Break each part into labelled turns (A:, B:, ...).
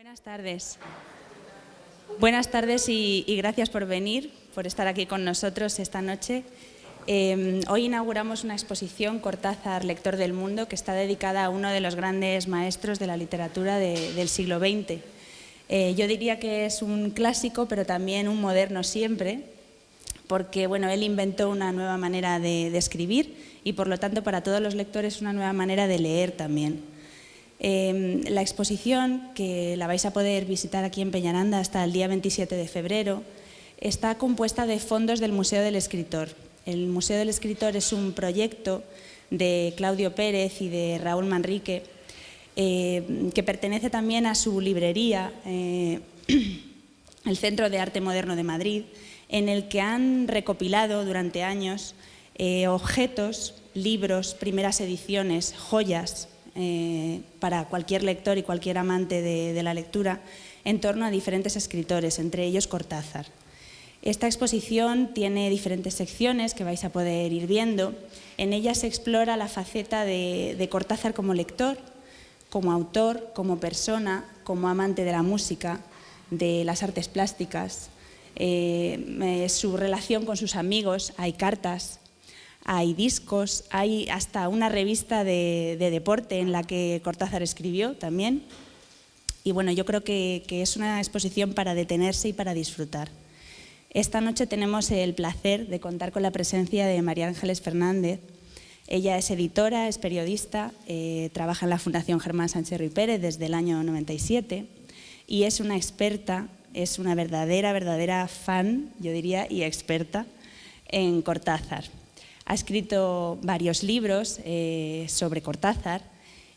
A: Buenas tardes. Buenas tardes y gracias por venir, por estar aquí con nosotros esta noche. Hoy inauguramos una exposición, Cortázar, lector del mundo, que está dedicada a uno de los grandes maestros de la literatura del siglo XX. Yo diría que es un clásico, pero también un moderno siempre, porque bueno, él inventó una nueva manera de escribir y por lo tanto para todos los lectores una nueva manera de leer también. La exposición, que la vais a poder visitar aquí en Peñaranda hasta el día 27 de febrero, está compuesta de fondos del Museo del Escritor. El Museo del Escritor es un proyecto de Claudio Pérez y de Raúl Manrique, que pertenece también a su librería, el Centro de Arte Moderno de Madrid, en el que han recopilado durante años objetos, libros, primeras ediciones, joyas, para cualquier lector y cualquier amante de la lectura en torno a diferentes escritores, entre ellos Cortázar. Esta exposición tiene diferentes secciones que vais a poder ir viendo. En ellas se explora la faceta de Cortázar como lector, como autor, como persona, como amante de la música, de las artes plásticas, su relación con sus amigos. Hay cartas, hay discos, hay hasta una revista de deporte en la que Cortázar escribió también. Y bueno, yo creo que es una exposición para detenerse y para disfrutar. Esta noche tenemos el placer de contar con la presencia de María Ángeles Fernández. Ella es editora, es periodista, trabaja en la Fundación Germán Sánchez Ruy Pérez desde el año 97 y es una experta, es una verdadera fan, yo diría, y experta en Cortázar. Ha escrito varios libros sobre Cortázar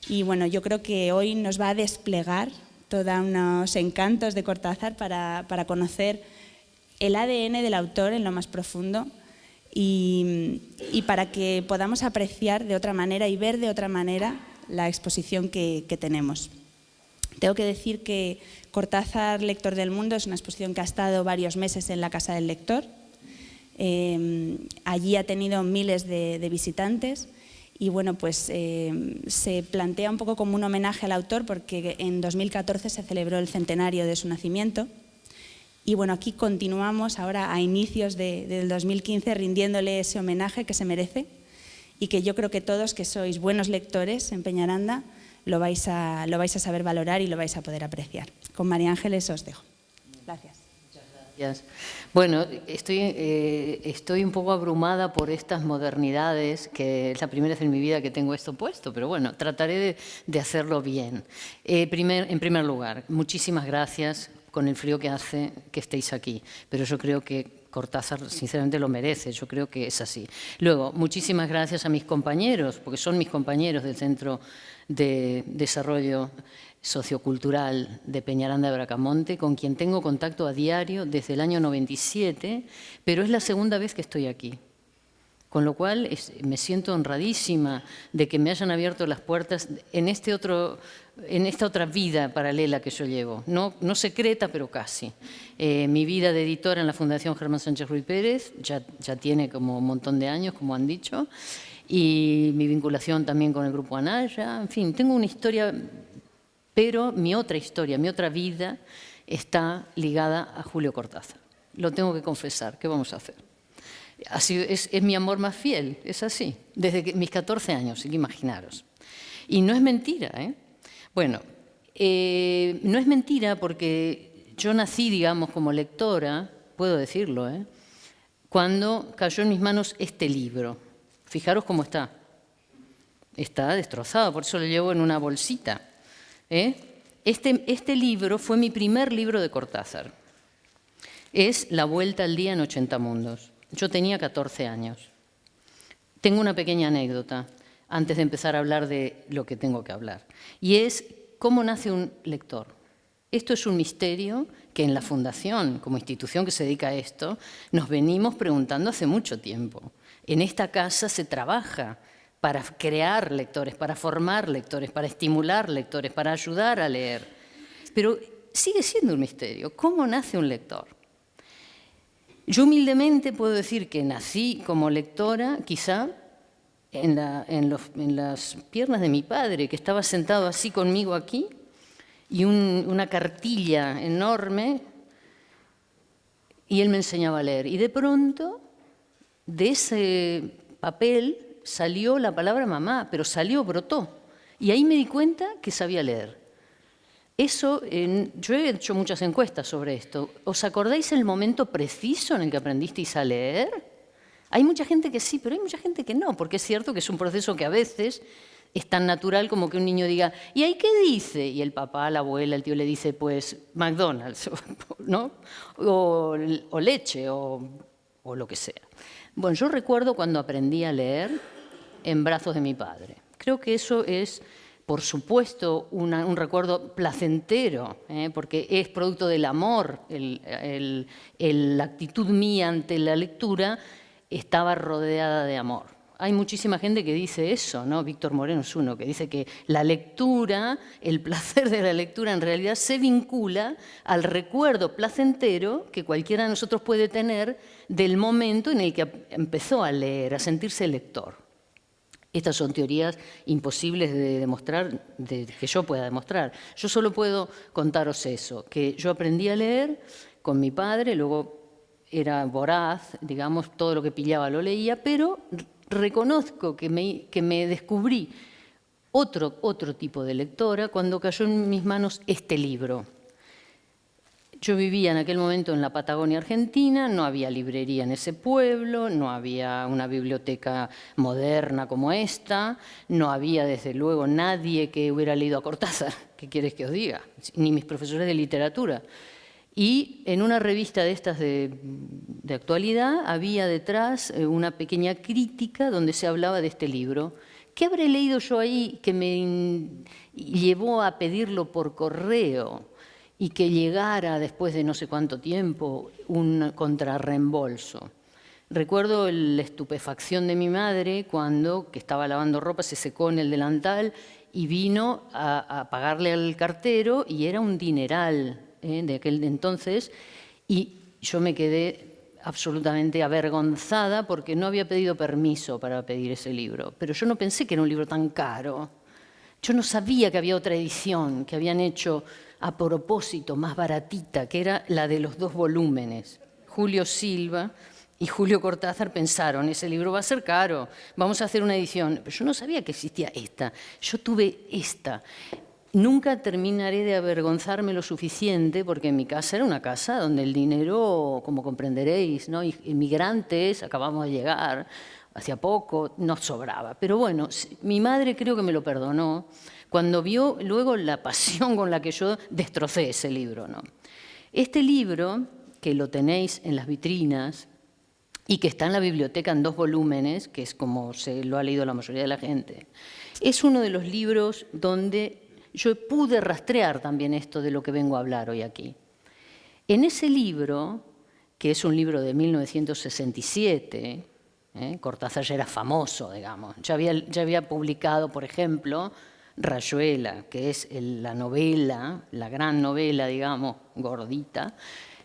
A: y bueno, yo creo que hoy nos va a desplegar todos unos encantos de Cortázar para conocer el ADN del autor en lo más profundo y para que podamos apreciar de otra manera y ver de otra manera la exposición que tenemos. Tengo que decir que Cortázar, lector del mundo, es una exposición que ha estado varios meses en la Casa del Lector. Allí ha tenido miles de visitantes y bueno, pues se plantea un poco como un homenaje al autor porque en 2014 se celebró el centenario de su nacimiento y bueno, aquí continuamos ahora a inicios del 2015 rindiéndole ese homenaje que se merece y que yo creo que todos que sois buenos lectores en Peñaranda lo vais a saber valorar y lo vais a poder apreciar. Con María Ángeles os dejo. Gracias.
B: Bueno, estoy un poco abrumada por estas modernidades, que es la primera vez en mi vida que tengo esto puesto, pero bueno, trataré de hacerlo bien. En primer lugar, muchísimas gracias con el frío que hace que estéis aquí, pero yo creo que Cortázar sinceramente lo merece, yo creo que es así. Luego, muchísimas gracias a mis compañeros, porque son mis compañeros del Centro de Desarrollo Sociocultural de Peñaranda de Bracamonte, con quien tengo contacto a diario desde el año 97, pero es la segunda vez que estoy aquí. Con lo cual me siento honradísima de que me hayan abierto las puertas en esta otra vida paralela que yo llevo. No secreta, pero casi. Mi vida de editora en la Fundación Germán Sánchez Ruy Pérez ya tiene como un montón de años, como han dicho, y mi vinculación también con el Grupo Anaya. En fin, tengo una historia, pero mi otra historia, mi otra vida está ligada a Julio Cortázar. Lo tengo que confesar, ¿qué vamos a hacer? Así es mi amor más fiel, es así, desde mis 14 años, hay que imaginaros. Y no es mentira, ¿eh? Bueno, no es mentira porque yo nací, digamos, como lectora, puedo decirlo, cuando cayó en mis manos este libro. Fijaros cómo está. Está destrozado, por eso lo llevo en una bolsita. Este libro fue mi primer libro de Cortázar. Es La vuelta al día en 80 mundos. Yo tenía 14 años. Tengo una pequeña anécdota antes de empezar a hablar de lo que tengo que hablar. Y es cómo nace un lector. Esto es un misterio que en la Fundación, como institución que se dedica a esto, nos venimos preguntando hace mucho tiempo. En esta casa se trabaja para crear lectores, para formar lectores, para estimular lectores, para ayudar a leer. Pero sigue siendo un misterio. ¿Cómo nace un lector? Yo humildemente puedo decir que nací como lectora, quizá, en las piernas de mi padre, que estaba sentado así conmigo aquí, y una cartilla enorme, y él me enseñaba a leer. Y de pronto, de ese papel salió la palabra mamá, pero brotó. Y ahí me di cuenta que sabía leer. Eso, yo he hecho muchas encuestas sobre esto. ¿Os acordáis el momento preciso en el que aprendisteis a leer? Hay mucha gente que sí, pero hay mucha gente que no, porque es cierto que es un proceso que a veces es tan natural como que un niño diga, ¿y ahí qué dice? Y el papá, la abuela, el tío le dice, pues McDonald's, ¿no? O leche, o lo que sea. Bueno, yo recuerdo cuando aprendí a leer en brazos de mi padre. Creo que eso es, por supuesto, un recuerdo placentero, porque es producto del amor. La actitud mía ante la lectura estaba rodeada de amor. Hay muchísima gente que dice eso, ¿no? Víctor Moreno es uno, que dice que la lectura, el placer de la lectura en realidad se vincula al recuerdo placentero que cualquiera de nosotros puede tener del momento en el que empezó a leer, a sentirse lector. Estas son teorías imposibles de demostrar, que yo pueda demostrar. Yo solo puedo contaros eso, que yo aprendí a leer con mi padre, luego era voraz, digamos, todo lo que pillaba lo leía, pero reconozco que me descubrí otro tipo de lectora cuando cayó en mis manos este libro. Yo vivía en aquel momento en la Patagonia Argentina, no había librería en ese pueblo, no había una biblioteca moderna como esta, no había desde luego nadie que hubiera leído a Cortázar, ¿qué quieres que os diga? Ni mis profesores de literatura. Y en una revista de estas de actualidad había detrás una pequeña crítica donde se hablaba de este libro. ¿Qué habré leído yo ahí que me llevó a pedirlo por correo y que llegara después de no sé cuánto tiempo un contrarreembolso? Recuerdo la estupefacción de mi madre cuando, que estaba lavando ropa, se secó en el delantal y vino a pagarle al cartero y era un dineral de aquel entonces, y yo me quedé absolutamente avergonzada porque no había pedido permiso para pedir ese libro. Pero yo no pensé que era un libro tan caro. Yo no sabía que había otra edición que habían hecho a propósito, más baratita, que era la de los 2 volúmenes. Julio Silva y Julio Cortázar pensaron, ese libro va a ser caro, vamos a hacer una edición. Pero yo no sabía que existía esta. Yo tuve esta. Nunca terminaré de avergonzarme lo suficiente porque mi casa era una casa donde el dinero, como comprenderéis, ¿no? Inmigrantes, acabamos de llegar, hacía poco, nos sobraba. Pero bueno, mi madre creo que me lo perdonó cuando vio luego la pasión con la que yo destrocé ese libro, ¿no? Este libro, que lo tenéis en las vitrinas y que está en la biblioteca en 2 volúmenes, que es como se lo ha leído la mayoría de la gente, es uno de los libros donde yo pude rastrear también esto de lo que vengo a hablar hoy aquí. En ese libro, que es un libro de 1967, Cortázar ya era famoso, digamos, ya había publicado, por ejemplo, Rayuela, que es la novela, la gran novela, digamos, gordita,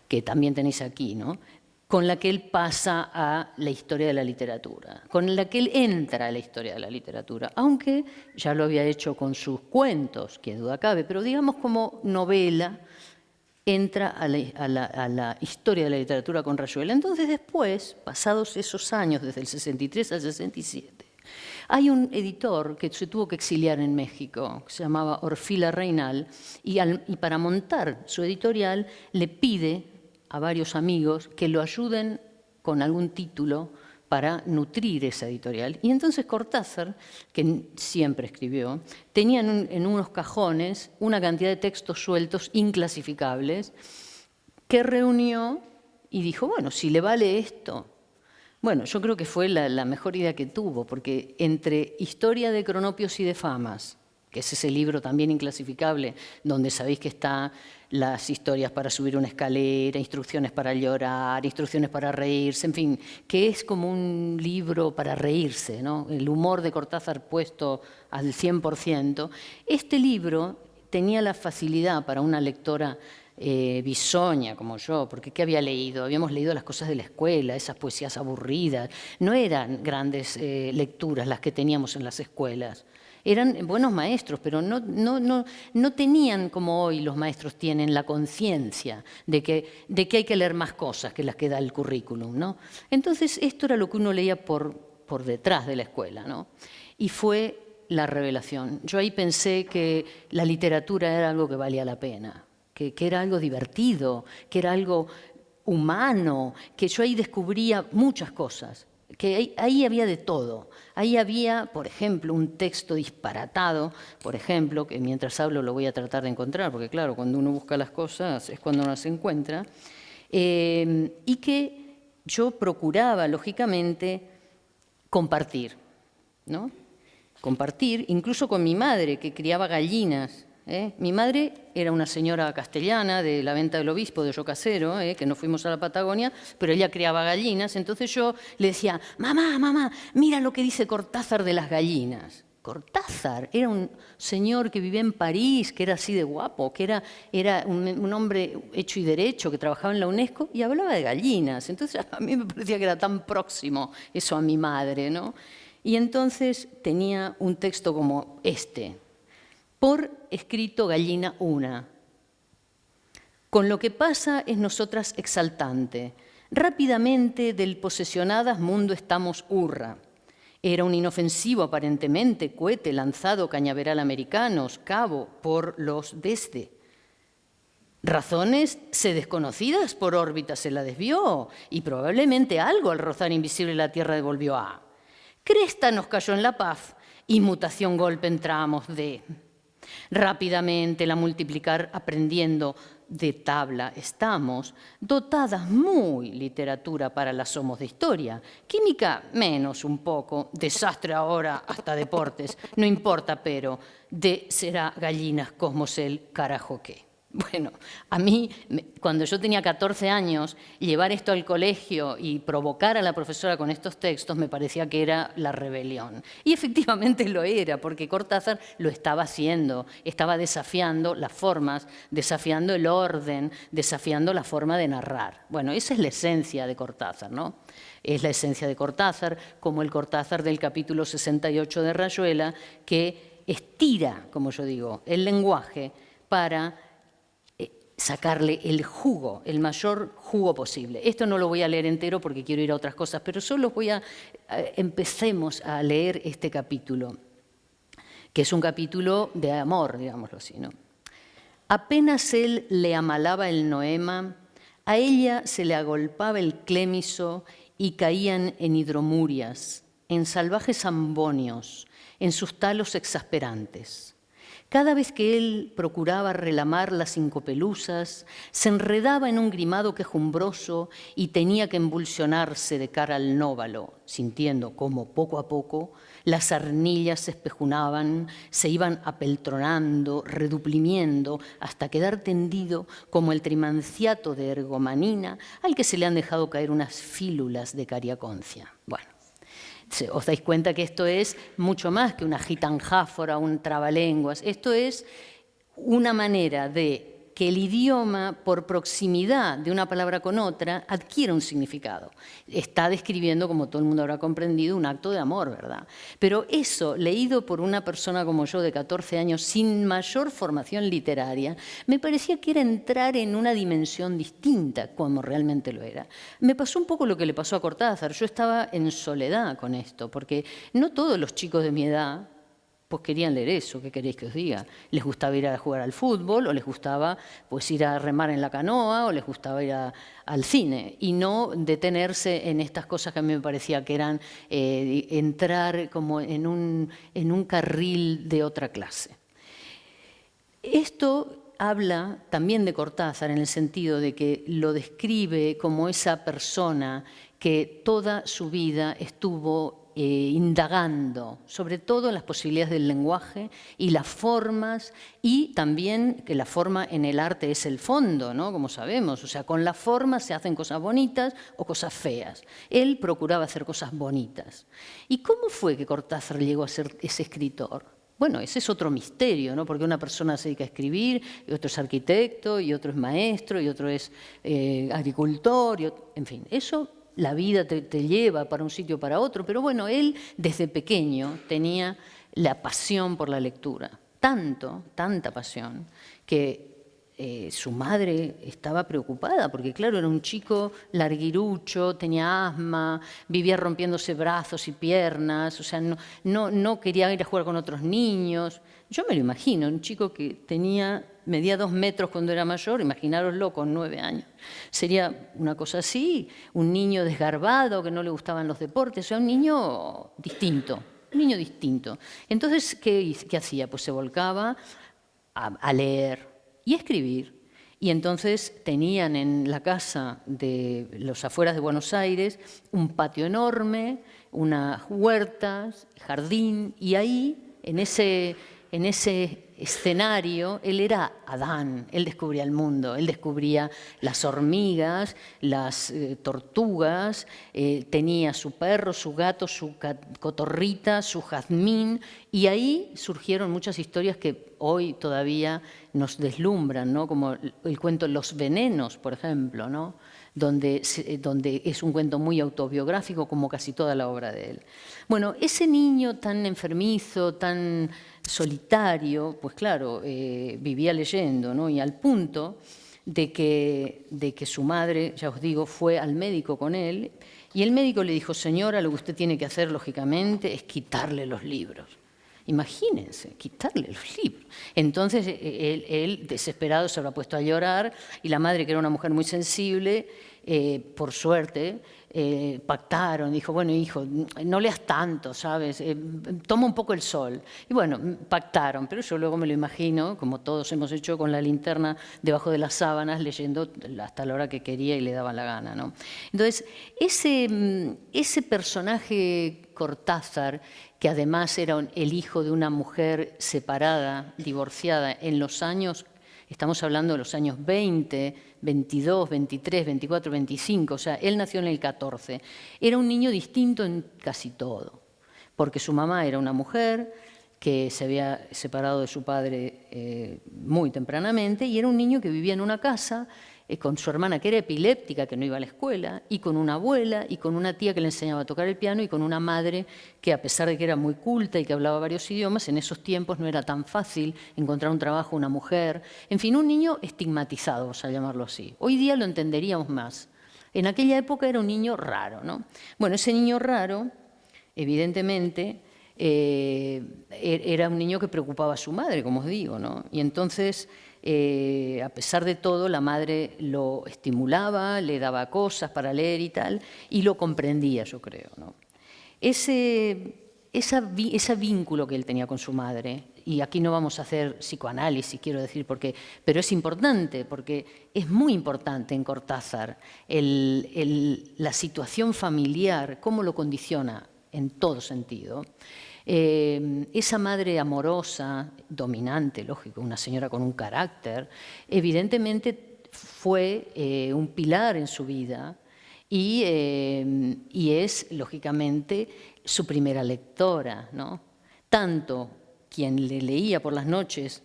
B: que también tenéis aquí, ¿no? Con la que él pasa a la historia de la literatura, con la que él entra a la historia de la literatura, aunque ya lo había hecho con sus cuentos, que duda cabe, pero digamos como novela, entra a la historia de la literatura con Rayuela. Entonces después, pasados esos años, desde el 63 al 67, hay un editor que se tuvo que exiliar en México, que se llamaba Orfila Reynal, y para montar su editorial le pide a varios amigos que lo ayuden con algún título para nutrir esa editorial. Y entonces Cortázar, que siempre escribió, tenía en unos cajones una cantidad de textos sueltos inclasificables que reunió y dijo, bueno, si le vale esto. Bueno, yo creo que fue la mejor idea que tuvo, porque entre Historia de Cronopios y de Famas, que es ese libro también inclasificable, donde sabéis que está las historias para subir una escalera, instrucciones para llorar, instrucciones para reírse, en fin, que es como un libro para reírse, ¿no? El humor de Cortázar puesto al 100%. Este libro tenía la facilidad para una lectora bisoña como yo, porque ¿qué había leído? Habíamos leído las cosas de la escuela, esas poesías aburridas. No eran grandes lecturas las que teníamos en las escuelas. Eran buenos maestros, pero no tenían como hoy los maestros tienen la conciencia de que hay que leer más cosas que las que da el currículum, ¿no? Entonces, esto era lo que uno leía por detrás de la escuela, ¿no? Y fue la revelación. Yo ahí pensé que la literatura era algo que valía la pena, que era algo divertido, que era algo humano, que yo ahí descubría muchas cosas, que ahí había de todo. Ahí había, por ejemplo, un texto disparatado, por ejemplo, que mientras hablo lo voy a tratar de encontrar, porque claro, cuando uno busca las cosas es cuando no las encuentra, y que yo procuraba, lógicamente, compartir, ¿no? Compartir, incluso con mi madre, que criaba gallinas. Mi madre era una señora castellana de la Venta del Obispo, de Yocasero, que no fuimos a la Patagonia, pero ella criaba gallinas. Entonces yo le decía, mamá, mira lo que dice Cortázar de las gallinas. Cortázar era un señor que vivía en París, que era así de guapo, que era un hombre hecho y derecho, que trabajaba en la UNESCO y hablaba de gallinas. Entonces a mí me parecía que era tan próximo eso a mi madre, ¿no? Y entonces tenía un texto como este: por escrito gallina una. Con lo que pasa es nosotras exaltante. Rápidamente del posesionadas mundo estamos hurra. Era un inofensivo aparentemente cohete lanzado cañaveral americanos, cabo por los desde. Razones se desconocidas por órbita se la desvió y probablemente algo al rozar invisible la tierra devolvió a. Cresta nos cayó en la paz y mutación golpe entramos de. Rápidamente la multiplicar aprendiendo de tabla estamos, dotadas muy literatura para las somos de historia, química menos un poco, desastre ahora hasta deportes, no importa pero, de será gallinas cosmos el carajo qué. Bueno, a mí, cuando yo tenía 14 años, llevar esto al colegio y provocar a la profesora con estos textos me parecía que era la rebelión. Y efectivamente lo era, porque Cortázar lo estaba haciendo, estaba desafiando las formas, desafiando el orden, desafiando la forma de narrar. Bueno, esa es la esencia de Cortázar, ¿no? Es la esencia de Cortázar, como el Cortázar del capítulo 68 de Rayuela, que estira, como yo digo, el lenguaje para sacarle el jugo, el mayor jugo posible. Esto no lo voy a leer entero porque quiero ir a otras cosas, pero solo empecemos a leer este capítulo, que es un capítulo de amor, digámoslo así, ¿no? Apenas él le amalaba el noema, a ella se le agolpaba el clémiso y caían en hidromurias, en salvajes ambonios, en sus talos exasperantes. Cada vez que él procuraba relamar las cincopelusas, se enredaba en un grimado quejumbroso y tenía que embulsionarse de cara al nóvalo, sintiendo cómo poco a poco las arnillas se espejunaban, se iban apeltronando, reduplimiendo, hasta quedar tendido como el trimanciato de ergomanina al que se le han dejado caer unas fílulas de cariaconcia. Bueno. Os dais cuenta que esto es mucho más que una gitanjáfora, un trabalenguas. Esto es una manera de que el idioma, por proximidad de una palabra con otra, adquiera un significado. Está describiendo, como todo el mundo habrá comprendido, un acto de amor, ¿verdad? Pero eso, leído por una persona como yo de 14 años, sin mayor formación literaria, me parecía que era entrar en una dimensión distinta, como realmente lo era. Me pasó un poco lo que le pasó a Cortázar. Yo estaba en soledad con esto, porque no todos los chicos de mi edad pues querían leer eso, ¿qué queréis que os diga? Les gustaba ir a jugar al fútbol, o les gustaba pues ir a remar en la canoa, o les gustaba ir al cine, y no detenerse en estas cosas que a mí me parecía que eran entrar como en un carril de otra clase. Esto habla también de Cortázar en el sentido de que lo describe como esa persona que toda su vida estuvo indagando, sobre todo las posibilidades del lenguaje y las formas, y también que la forma en el arte es el fondo, ¿no? Como sabemos, o sea, con la forma se hacen cosas bonitas o cosas feas. Él procuraba hacer cosas bonitas. ¿Y cómo fue que Cortázar llegó a ser ese escritor? Bueno, ese es otro misterio, ¿no? Porque una persona se dedica a escribir, y otro es arquitecto, y otro es maestro, y otro es agricultor, en fin, eso. La vida te lleva para un sitio o para otro, pero bueno, él desde pequeño tenía la pasión por la lectura. Tanta pasión, que su madre estaba preocupada, porque claro, era un chico larguirucho, tenía asma, vivía rompiéndose brazos y piernas, o sea, no quería ir a jugar con otros niños. Yo me lo imagino, un chico que medía 2 metros cuando era mayor, imaginároslo con 9 años. Sería una cosa así, un niño desgarbado, que no le gustaban los deportes, o sea, un niño distinto. Entonces, ¿qué hacía? Pues se volcaba a leer y escribir. Y entonces tenían en la casa de los afueras de Buenos Aires un patio enorme, unas huertas, jardín, y ahí, en ese escenario, él era Adán, él descubría el mundo, él descubría las hormigas, las tortugas, tenía su perro, su gato, su cotorrita, su jazmín, y ahí surgieron muchas historias que hoy todavía nos deslumbran, ¿no? Como el cuento Los venenos, por ejemplo, ¿no? donde es un cuento muy autobiográfico, como casi toda la obra de él. Bueno, ese niño tan enfermizo, tan solitario, pues claro, vivía leyendo, ¿no? Y al punto de que su madre, ya os digo, fue al médico con él, y el médico le dijo: señora, lo que usted tiene que hacer, lógicamente, es quitarle los libros. Imagínense, quitarle los libros. Entonces él desesperado, se habrá puesto a llorar, y la madre, que era una mujer muy sensible, por suerte, pactaron. Dijo: bueno, hijo, no leas tanto, ¿sabes? Toma un poco el sol. Y bueno, pactaron, pero yo luego me lo imagino, como todos hemos hecho, con la linterna debajo de las sábanas, leyendo hasta la hora que quería y le daba la gana, ¿no? Entonces, ese personaje Cortázar, que además era el hijo de una mujer separada, divorciada, en los años, estamos hablando de los años 20, 22, 23, 24, 25, o sea, él nació en el 14. Era un niño distinto en casi todo, porque su mamá era una mujer que se había separado de su padre muy tempranamente, y era un niño que vivía en una casa con su hermana, que era epiléptica, que no iba a la escuela, y con una abuela, y con una tía que le enseñaba a tocar el piano, y con una madre que, a pesar de que era muy culta y que hablaba varios idiomas, en esos tiempos no era tan fácil encontrar un trabajo, una mujer. En fin, un niño estigmatizado, vamos a llamarlo así. Hoy día lo entenderíamos más. En aquella época era un niño raro, ¿no? Bueno, ese niño raro, evidentemente, era un niño que preocupaba a su madre, como os digo, ¿no? Y entonces, a pesar de todo, la madre lo estimulaba, le daba cosas para leer y tal, y lo comprendía, yo creo, ¿no? Ese vínculo que él tenía con su madre, y aquí no vamos a hacer psicoanálisis, quiero decir, pero es importante, porque es muy importante en Cortázar la situación familiar, cómo lo condiciona en todo sentido. Esa madre amorosa, dominante, lógico, una señora con un carácter, evidentemente fue un pilar en su vida, y es, lógicamente, su primera lectora, ¿no? Tanto quien le leía por las noches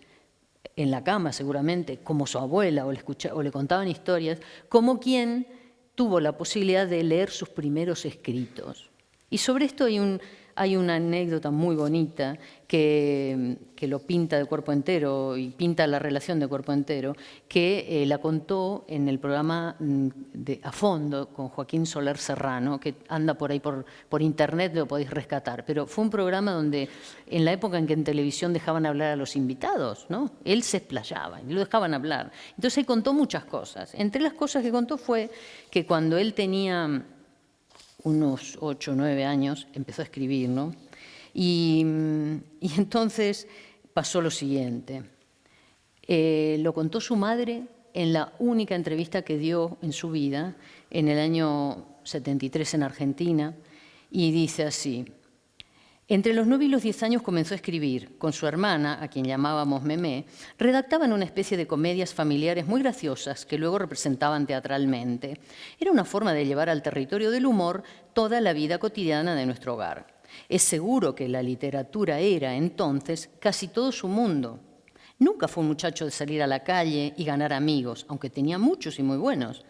B: en la cama, seguramente, como su abuela, o le contaban historias, como quien tuvo la posibilidad de leer sus primeros escritos. Y sobre esto hay una anécdota muy bonita que lo pinta de cuerpo entero, y pinta la relación de cuerpo entero, que la contó en el programa A Fondo con Joaquín Soler Serrano, que anda por ahí por internet, lo podéis rescatar. Pero fue un programa donde, en la época en que en televisión dejaban hablar a los invitados, ¿no? Él se explayaba y lo dejaban hablar. Entonces él contó muchas cosas. Entre las cosas que contó fue que cuando él tenía unos 8 o 9 años, empezó a escribir, ¿no? Y entonces pasó lo siguiente. Lo contó su madre en la única entrevista que dio en su vida, en el año 73 en Argentina, y dice así: entre los 9 y los 10 años comenzó a escribir. Con su hermana, a quien llamábamos Memé, redactaban una especie de comedias familiares muy graciosas que luego representaban teatralmente. Era una forma de llevar al territorio del humor toda la vida cotidiana de nuestro hogar. Es seguro que la literatura era, entonces, casi todo su mundo. Nunca fue un muchacho de salir a la calle y ganar amigos, aunque tenía muchos y muy buenos.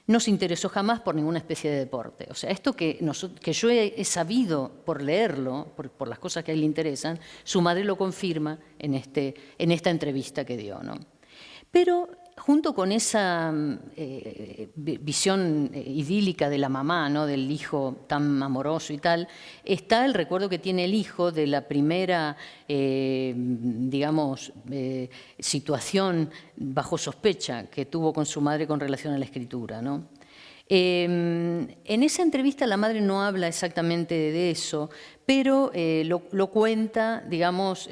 B: No se interesó jamás por ninguna especie de deporte. O sea, esto que yo he sabido por leerlo, por las cosas que a él le interesan, su madre lo confirma en esta entrevista que dio, ¿no? Pero junto con esa visión idílica de la mamá, ¿no?, del hijo tan amoroso y tal, está el recuerdo que tiene el hijo de la primera, digamos, situación bajo sospecha que tuvo con su madre con relación a la escritura, ¿no? En esa entrevista la madre no habla exactamente de eso, pero lo cuenta, digamos,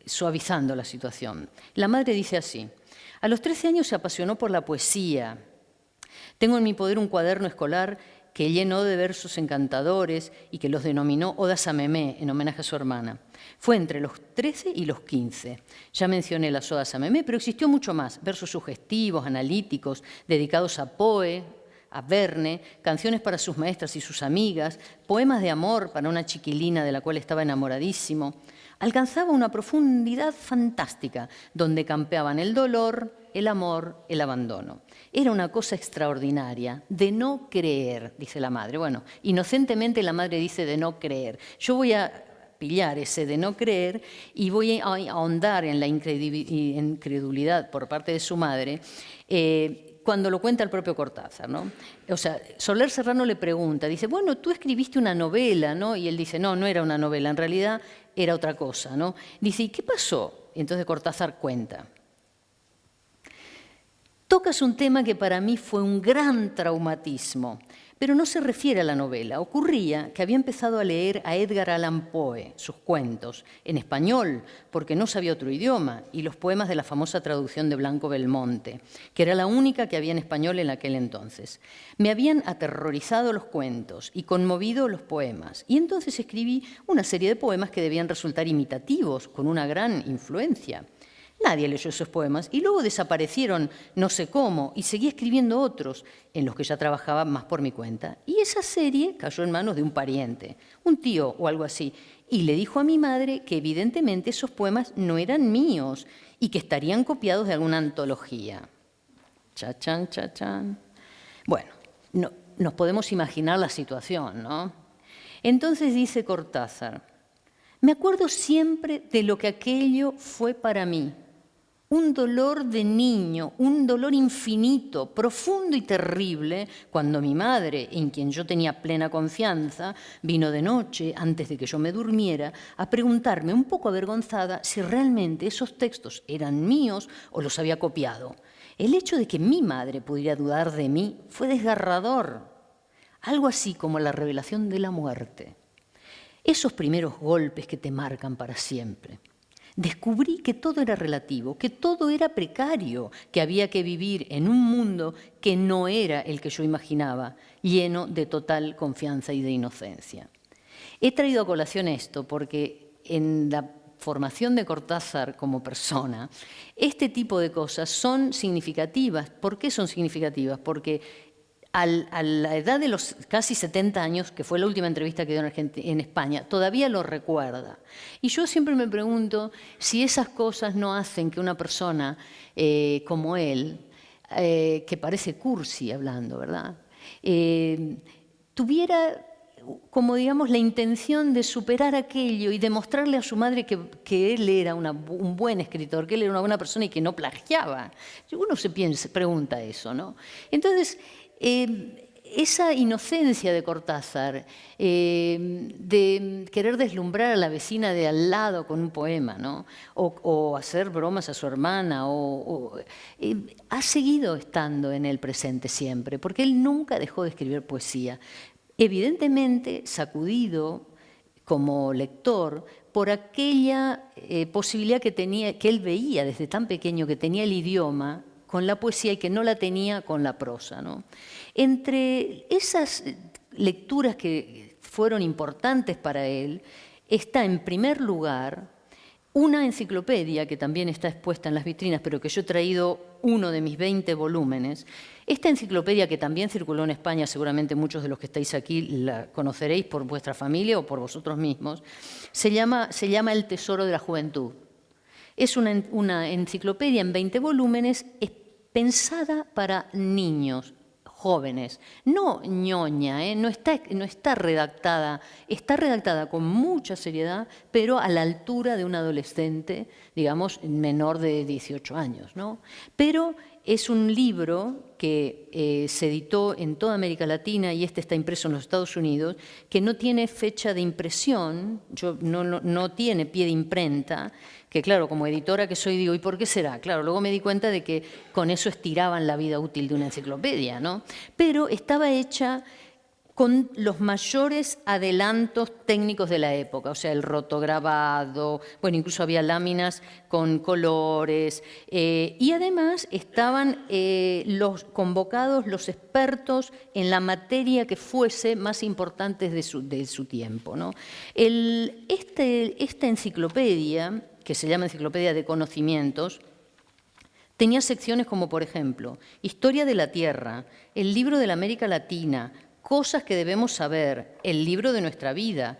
B: suavizando la situación. La madre dice así: a los 13 años se apasionó por la poesía. Tengo en mi poder un cuaderno escolar que llenó de versos encantadores y que los denominó Odas a Memé, en homenaje a su hermana. Fue entre los 13 y los 15. Ya mencioné las Odas a Memé, pero existió mucho más. Versos sugestivos, analíticos, dedicados a Poe, a Verne, canciones para sus maestras y sus amigas, poemas de amor para una chiquilina de la cual estaba enamoradísimo. Alcanzaba una profundidad fantástica, donde campeaban el dolor, el amor, el abandono. Era una cosa extraordinaria, de no creer, dice la madre. Bueno, inocentemente la madre dice de no creer. Yo voy a pillar ese de no creer y voy a ahondar en la incredulidad por parte de su madre, cuando lo cuenta el propio Cortázar, ¿no? O sea, Soler Serrano le pregunta, dice, bueno, tú escribiste una novela, ¿no? Y él dice, no, no era una novela, en realidad era otra cosa, ¿no? Dice, ¿y qué pasó? Y entonces Cortázar cuenta. Tocas un tema que para mí fue un gran traumatismo, pero no se refiere a la novela. Ocurría que había empezado a leer a Edgar Allan Poe, sus cuentos, en español, porque no sabía otro idioma, y los poemas de la famosa traducción de Blanco Belmonte, que era la única que había en español en aquel entonces. Me habían aterrorizado los cuentos y conmovido los poemas, y entonces escribí una serie de poemas que debían resultar imitativos, con una gran influencia. Nadie leyó esos poemas y luego desaparecieron no sé cómo y seguí escribiendo otros en los que ya trabajaba más por mi cuenta. Y esa serie cayó en manos de un pariente, un tío o algo así, y le dijo a mi madre que evidentemente esos poemas no eran míos y que estarían copiados de alguna antología. Chachán, chachán. Bueno, nos podemos imaginar la situación, ¿no? Entonces dice Cortázar, me acuerdo siempre de lo que aquello fue para mí. Un dolor de niño, un dolor infinito, profundo y terrible, cuando mi madre, en quien yo tenía plena confianza, vino de noche, antes de que yo me durmiera, a preguntarme, un poco avergonzada, si realmente esos textos eran míos o los había copiado. El hecho de que mi madre pudiera dudar de mí fue desgarrador, algo así como la revelación de la muerte. Esos primeros golpes que te marcan para siempre. Descubrí que todo era relativo, que todo era precario, que había que vivir en un mundo que no era el que yo imaginaba, lleno de total confianza y de inocencia. He traído a colación esto porque en la formación de Cortázar como persona, este tipo de cosas son significativas. ¿Por qué son significativas? Porque a la edad de los casi 70 años, que fue la última entrevista que dio en España, todavía lo recuerda. Y yo siempre me pregunto si esas cosas no hacen que una persona como él, que parece cursi hablando, ¿verdad?, tuviera, como digamos, la intención de superar aquello y demostrarle a su madre que él era un buen escritor, que él era una buena persona y que no plagiaba. Uno se pregunta eso, ¿no? Entonces, esa inocencia de Cortázar, de querer deslumbrar a la vecina de al lado con un poema, ¿no?, o hacer bromas a su hermana, ha seguido estando en el presente siempre, porque él nunca dejó de escribir poesía. Evidentemente sacudido como lector por aquella posibilidad que él veía desde tan pequeño, que tenía el idioma con la poesía y que no la tenía con la prosa, ¿no? Entre esas lecturas que fueron importantes para él está, en primer lugar, una enciclopedia que también está expuesta en las vitrinas, pero que yo he traído uno de mis 20 volúmenes. Esta enciclopedia, que también circuló en España, seguramente muchos de los que estáis aquí la conoceréis por vuestra familia o por vosotros mismos, se llama El Tesoro de la Juventud. Es una enciclopedia en 20 volúmenes pensada para niños, jóvenes. No ñoña, no está redactada, está redactada con mucha seriedad, pero a la altura de un adolescente, digamos, menor de 18 años, ¿no? Pero es un libro que se editó en toda América Latina y este está impreso en los Estados Unidos, que no tiene fecha de impresión, no tiene pie de imprenta, que claro, como editora que soy, digo, ¿y por qué será? Claro, luego me di cuenta de que con eso estiraban la vida útil de una enciclopedia, ¿no? Pero estaba hecha con los mayores adelantos técnicos de la época, o sea, el rotograbado, bueno, incluso había láminas con colores, y además estaban convocados los expertos en la materia que fuese más importante de su tiempo, ¿no? Esta enciclopedia, que se llama Enciclopedia de Conocimientos, tenía secciones como, por ejemplo, Historia de la Tierra, el libro de la América Latina, Cosas que debemos saber, el libro de nuestra vida,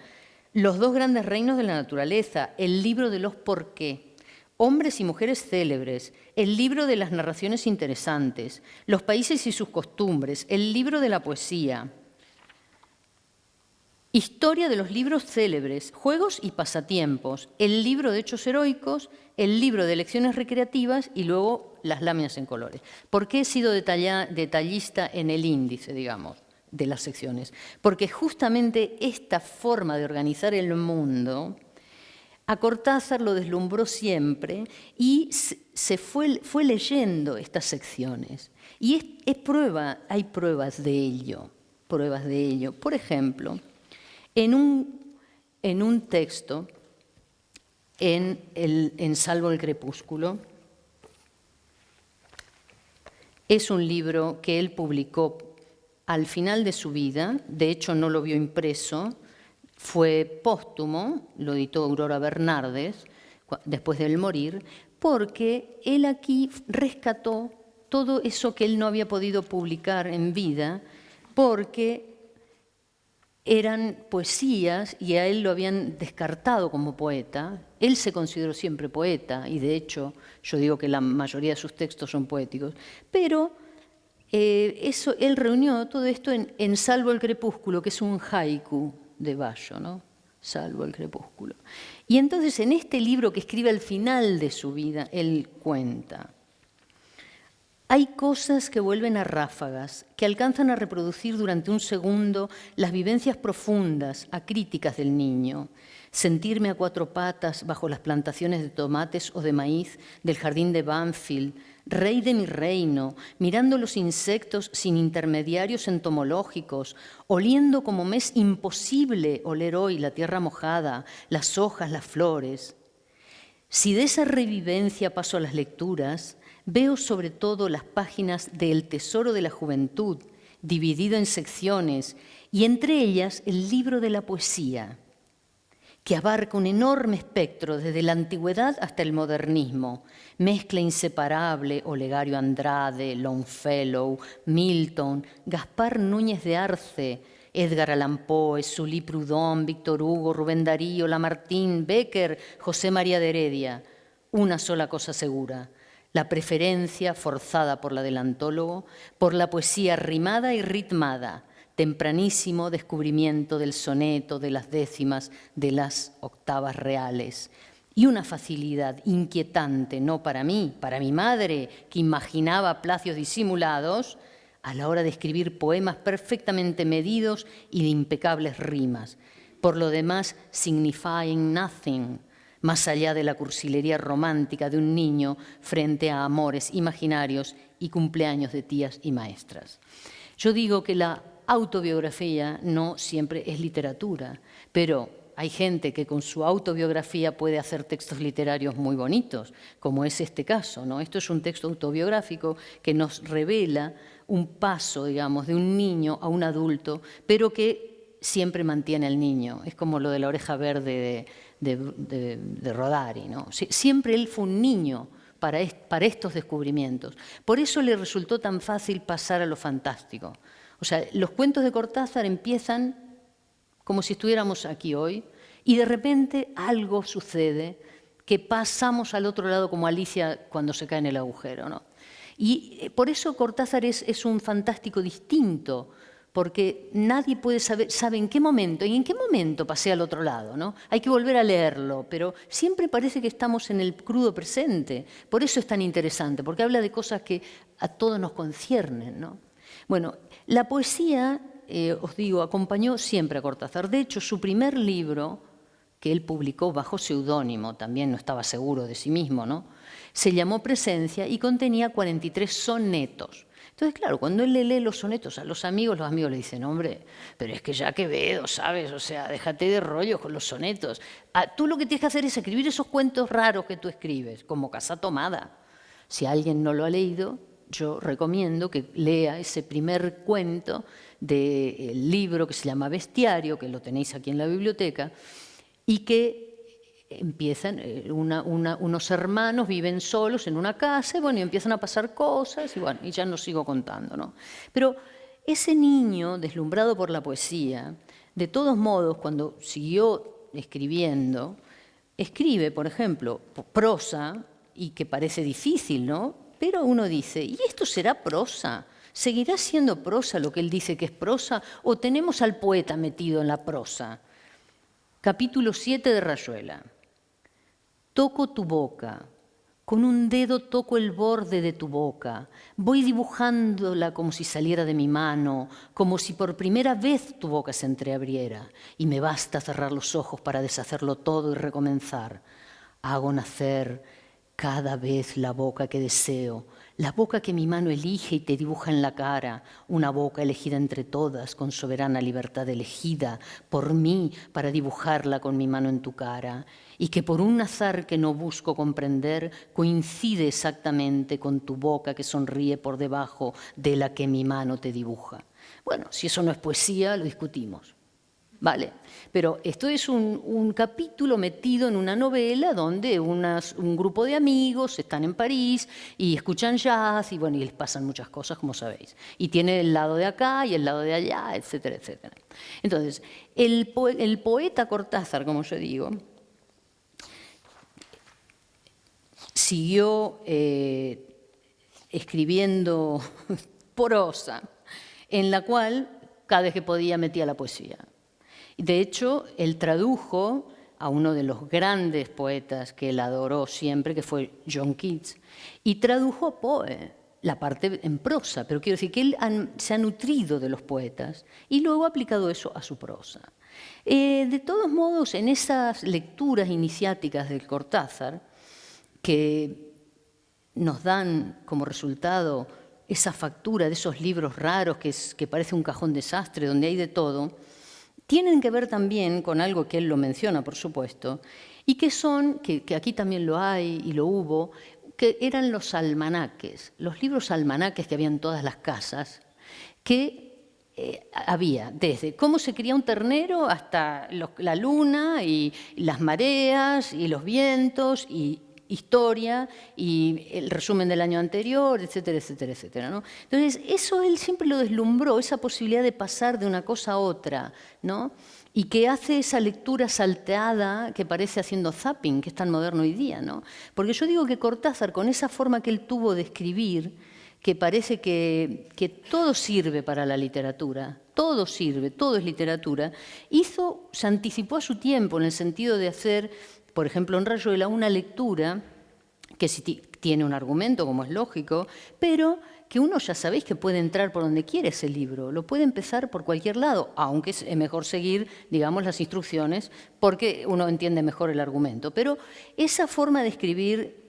B: Los dos grandes reinos de la naturaleza, el libro de los por qué, Hombres y mujeres célebres, el libro de las narraciones interesantes, Los países y sus costumbres, el libro de la poesía, Historia de los libros célebres, Juegos y pasatiempos, el libro de hechos heroicos, el libro de lecciones recreativas y luego las láminas en colores. ¿Por qué he sido detallista en el índice, digamos, de las secciones? Porque justamente esta forma de organizar el mundo a Cortázar lo deslumbró siempre y se fue leyendo estas secciones. Y hay pruebas de ello. Por ejemplo, en un texto, en Salvo el crepúsculo, es un libro que él publicó al final de su vida, de hecho no lo vio impreso, fue póstumo, lo editó Aurora Bernardes después de él morir, porque él aquí rescató todo eso que él no había podido publicar en vida, porque eran poesías y a él lo habían descartado como poeta. Él se consideró siempre poeta y de hecho yo digo que la mayoría de sus textos son poéticos, pero él reunió todo esto en Salvo el crepúsculo, que es un haiku de Bayo, ¿no? Salvo el crepúsculo. Y entonces en este libro que escribe al final de su vida, él cuenta: hay cosas que vuelven a ráfagas, que alcanzan a reproducir durante un segundo las vivencias profundas, acríticas del niño. Sentirme a cuatro patas bajo las plantaciones de tomates o de maíz del jardín de Banfield, rey de mi reino, mirando los insectos sin intermediarios entomológicos, oliendo como me es imposible oler hoy la tierra mojada, las hojas, las flores. Si de esa revivencia paso a las lecturas, veo sobre todo las páginas de El tesoro de la juventud, dividido en secciones, y entre ellas el libro de la poesía, que abarca un enorme espectro desde la antigüedad hasta el modernismo, mezcla inseparable Olegario Andrade, Longfellow, Milton, Gaspar Núñez de Arce, Edgar Allan Poe, Sully Proudhon, Víctor Hugo, Rubén Darío, Lamartine, Becker, José María de Heredia. Una sola cosa segura: la preferencia forzada por la del antólogo por la poesía rimada y ritmada, tempranísimo descubrimiento del soneto, de las décimas, de las octavas reales, y una facilidad inquietante, no para mí, para mi madre, que imaginaba plagios disimulados, a la hora de escribir poemas perfectamente medidos y de impecables rimas, por lo demás signifying nothing, más allá de la cursilería romántica de un niño frente a amores imaginarios y cumpleaños de tías y maestras. Yo digo que la autobiografía no siempre es literatura, pero hay gente que con su autobiografía puede hacer textos literarios muy bonitos, como es este caso, ¿no? Esto es un texto autobiográfico que nos revela un paso, digamos, de un niño a un adulto, pero que siempre mantiene al niño. Es como lo de la oreja verde de Rodari, ¿no? Siempre él fue un niño para estos descubrimientos. Por eso le resultó tan fácil pasar a lo fantástico. O sea, los cuentos de Cortázar empiezan como si estuviéramos aquí hoy y de repente algo sucede que pasamos al otro lado como Alicia cuando se cae en el agujero, ¿no? Y por eso Cortázar es un fantástico distinto, porque nadie puede sabe en qué momento, y en qué momento pasé al otro lado, ¿no? Hay que volver a leerlo, pero siempre parece que estamos en el crudo presente. Por eso es tan interesante, porque habla de cosas que a todos nos conciernen, ¿no? Bueno, la poesía, os digo, acompañó siempre a Cortázar. De hecho, su primer libro, que él publicó bajo seudónimo, también no estaba seguro de sí mismo, ¿no? Se llamó Presencia y contenía 43 sonetos. Entonces, claro, cuando él le lee los sonetos a los amigos le dicen, hombre, pero es que ya Quevedo, ¿sabes? O sea, déjate de rollos con los sonetos. Tú lo que tienes que hacer es escribir esos cuentos raros que tú escribes, como Casa Tomada. Si alguien no lo ha leído, yo recomiendo que lea ese primer cuento del libro que se llama Bestiario, que lo tenéis aquí en la biblioteca, y que empiezan, unos hermanos viven solos en una casa y, bueno, y empiezan a pasar cosas y, bueno, y ya no sigo contando, ¿no? Pero ese niño, deslumbrado por la poesía, de todos modos, cuando siguió escribiendo, escribe, por ejemplo, prosa, y que parece difícil, ¿no? Pero uno dice, ¿y esto será prosa? ¿Seguirá siendo prosa lo que él dice que es prosa? ¿O tenemos al poeta metido en la prosa? Capítulo 7 de Rayuela. Toco tu boca, con un dedo toco el borde de tu boca, voy dibujándola como si saliera de mi mano, como si por primera vez tu boca se entreabriera, y me basta cerrar los ojos para deshacerlo todo y recomenzar. Hago nacer cada vez la boca que deseo, la boca que mi mano elige y te dibuja en la cara, una boca elegida entre todas, con soberana libertad elegida por mí para dibujarla con mi mano en tu cara, y que por un azar que no busco comprender, coincide exactamente con tu boca que sonríe por debajo de la que mi mano te dibuja. Bueno, si eso no es poesía, lo discutimos. ¿Vale? Pero esto es un capítulo metido en una novela donde un grupo de amigos están en París y escuchan jazz y, bueno, y les pasan muchas cosas, como sabéis. Y tiene el lado de acá y el lado de allá, etcétera, etcétera. Entonces, el poeta Cortázar, como yo digo, siguió escribiendo prosa, en la cual cada vez que podía metía la poesía. De hecho, él tradujo a uno de los grandes poetas que él adoró siempre, que fue John Keats, y tradujo a Poe, la parte en prosa, pero quiero decir que él se ha nutrido de los poetas y luego ha aplicado eso a su prosa. De todos modos, en esas lecturas iniciáticas del Cortázar, que nos dan como resultado esa factura de esos libros raros que parece un cajón desastre, donde hay de todo, tienen que ver también con algo que él lo menciona, por supuesto, y que son, que aquí también lo hay y lo hubo, que eran los almanaques, los libros almanaques que había en todas las casas, que había desde cómo se cría un ternero hasta la luna y las mareas y los vientos y historia y el resumen del año anterior, etcétera, etcétera, etcétera, ¿no? Entonces, eso él siempre lo deslumbró, esa posibilidad de pasar de una cosa a otra, ¿no? Y que hace esa lectura salteada que parece haciendo zapping, que es tan moderno hoy día, ¿no? Porque yo digo que Cortázar, con esa forma que él tuvo de escribir, que parece que todo sirve para la literatura, todo sirve, todo es literatura, se anticipó a su tiempo en el sentido de hacer, por ejemplo, en Rayuela, una lectura que sí tiene un argumento, como es lógico, pero que uno ya sabéis que puede entrar por donde quiere ese libro, lo puede empezar por cualquier lado, aunque es mejor seguir, digamos, las instrucciones, porque uno entiende mejor el argumento. Pero esa forma de escribir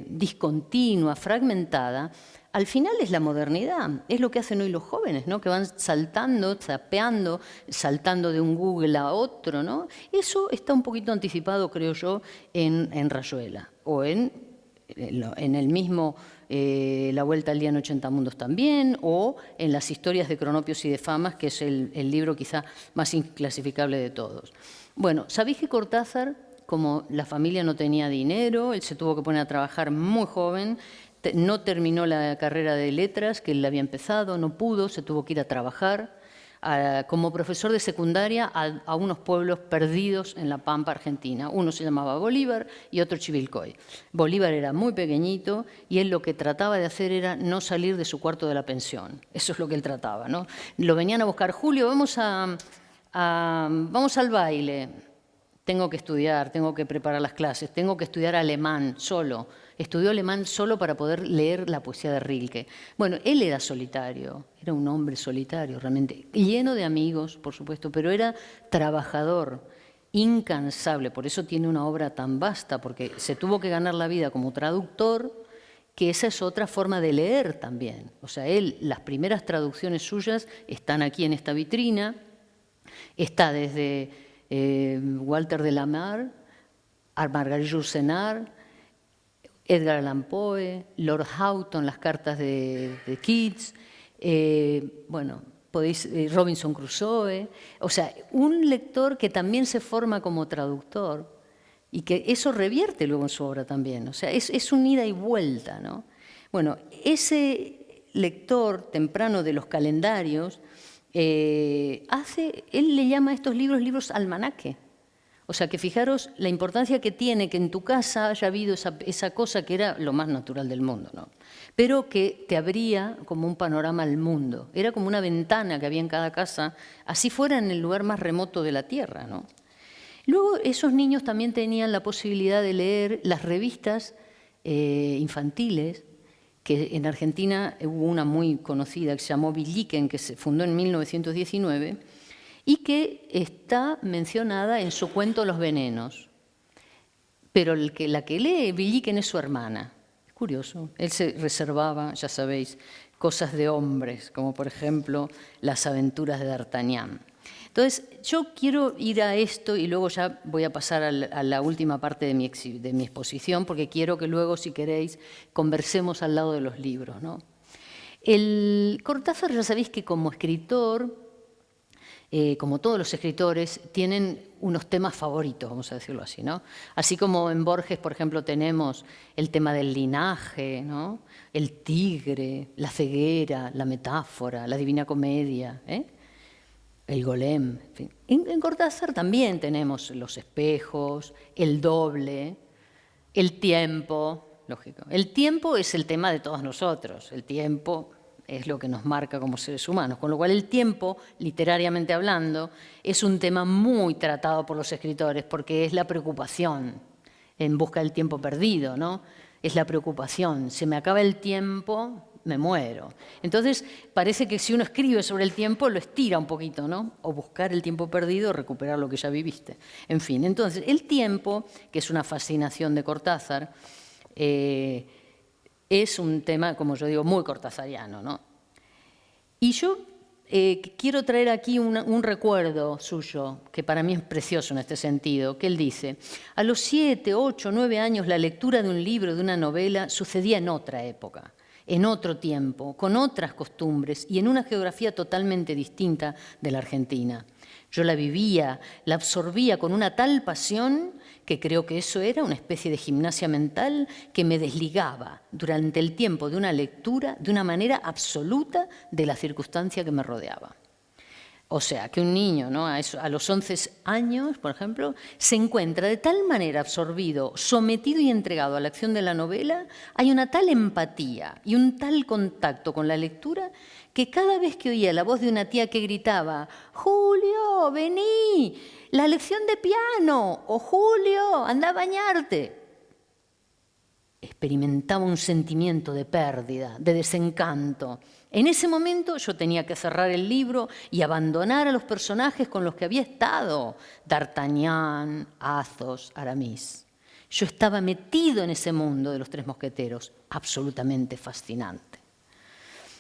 B: discontinua, fragmentada, al final es la modernidad, es lo que hacen hoy los jóvenes, ¿no? Que van saltando, zapeando, saltando de un Google a otro, ¿no? Eso está un poquito anticipado, creo yo, en Rayuela, o en el mismo La Vuelta al Día en 80 Mundos también, o en las historias de Cronopios y de Famas, que es el libro quizá más inclasificable de todos. Bueno, ¿sabéis que Cortázar, como la familia no tenía dinero, él se tuvo que poner a trabajar muy joven, no terminó la carrera de letras que él había empezado, no pudo, se tuvo que ir a trabajar como profesor de secundaria a unos pueblos perdidos en la Pampa Argentina. Uno se llamaba Bolívar y otro Chivilcoy. Bolívar era muy pequeñito y él lo que trataba de hacer era no salir de su cuarto de la pensión. Eso es lo que él trataba, ¿no? Lo venían a buscar: Julio, vamos al baile. Tengo que estudiar, tengo que preparar las clases, tengo que estudiar alemán solo. Estudió alemán solo para poder leer la poesía de Rilke. Bueno, él era solitario, era un hombre solitario realmente, lleno de amigos, por supuesto, pero era trabajador, incansable. Por eso tiene una obra tan vasta, porque se tuvo que ganar la vida como traductor, que esa es otra forma de leer también. O sea, las primeras traducciones suyas están aquí en esta vitrina. Está desde Walter de la Mare, Marguerite Yourcenar, Edgar Allan Poe, Lord Houghton, las cartas de Keats, Robinson Crusoe. O sea, un lector que también se forma como traductor y que eso revierte luego en su obra también. O sea, es un ida y vuelta, ¿no? Bueno, ese lector temprano de los calendarios él le llama a estos libros almanaque. O sea, que fijaros la importancia que tiene que en tu casa haya habido esa cosa que era lo más natural del mundo, ¿no? Pero que te abría como un panorama al mundo. Era como una ventana que había en cada casa, así fuera en el lugar más remoto de la tierra, ¿no? Luego, esos niños también tenían la posibilidad de leer las revistas infantiles, que en Argentina hubo una muy conocida que se llamó Villiquen, que se fundó en 1919, y que está mencionada en su cuento Los venenos. Pero la que lee Villiquen es su hermana. Es curioso. Él se reservaba, ya sabéis, cosas de hombres, como por ejemplo Las aventuras de D'Artagnan. Entonces, yo quiero ir a esto y luego ya voy a pasar a la última parte de mi exposición, porque quiero que luego, si queréis, conversemos al lado de los libros, ¿no? Cortázar, ya sabéis que como escritor, como todos los escritores, tienen unos temas favoritos, vamos a decirlo así, ¿no? Así como en Borges, por ejemplo, tenemos el tema del linaje, ¿no? El tigre, la ceguera, la metáfora, la Divina Comedia, el golem. En fin. En Cortázar también tenemos los espejos, el doble, el tiempo, lógico. El tiempo es el tema de todos nosotros, el tiempo es lo que nos marca como seres humanos, con lo cual el tiempo, literariamente hablando, es un tema muy tratado por los escritores porque es la preocupación en busca del tiempo perdido, ¿no? Es la preocupación, se me acaba el tiempo, me muero. Entonces, parece que si uno escribe sobre el tiempo, lo estira un poquito, ¿no? O buscar el tiempo perdido o recuperar lo que ya viviste. En fin, entonces, el tiempo, que es una fascinación de Cortázar, es un tema, como yo digo, muy cortázariano, ¿no? Y yo quiero traer aquí un recuerdo suyo, que para mí es precioso en este sentido, que él dice: a los 7, 8, 9 años la lectura de un libro, de una novela, sucedía en otra época, en otro tiempo, con otras costumbres y en una geografía totalmente distinta de la Argentina. Yo la vivía, la absorbía con una tal pasión que creo que eso era una especie de gimnasia mental que me desligaba durante el tiempo de una lectura de una manera absoluta de la circunstancia que me rodeaba. O sea, que un niño, ¿no? a los 11 años, por ejemplo, se encuentra de tal manera absorbido, sometido y entregado a la acción de la novela, hay una tal empatía y un tal contacto con la lectura que cada vez que oía la voz de una tía que gritaba: «Julio, vení, la lección de piano», o «Julio, anda a bañarte», experimentaba un sentimiento de pérdida, de desencanto. En ese momento yo tenía que cerrar el libro y abandonar a los personajes con los que había estado: D'Artagnan, Athos, Aramis. Yo estaba metido en ese mundo de los Tres Mosqueteros, absolutamente fascinante.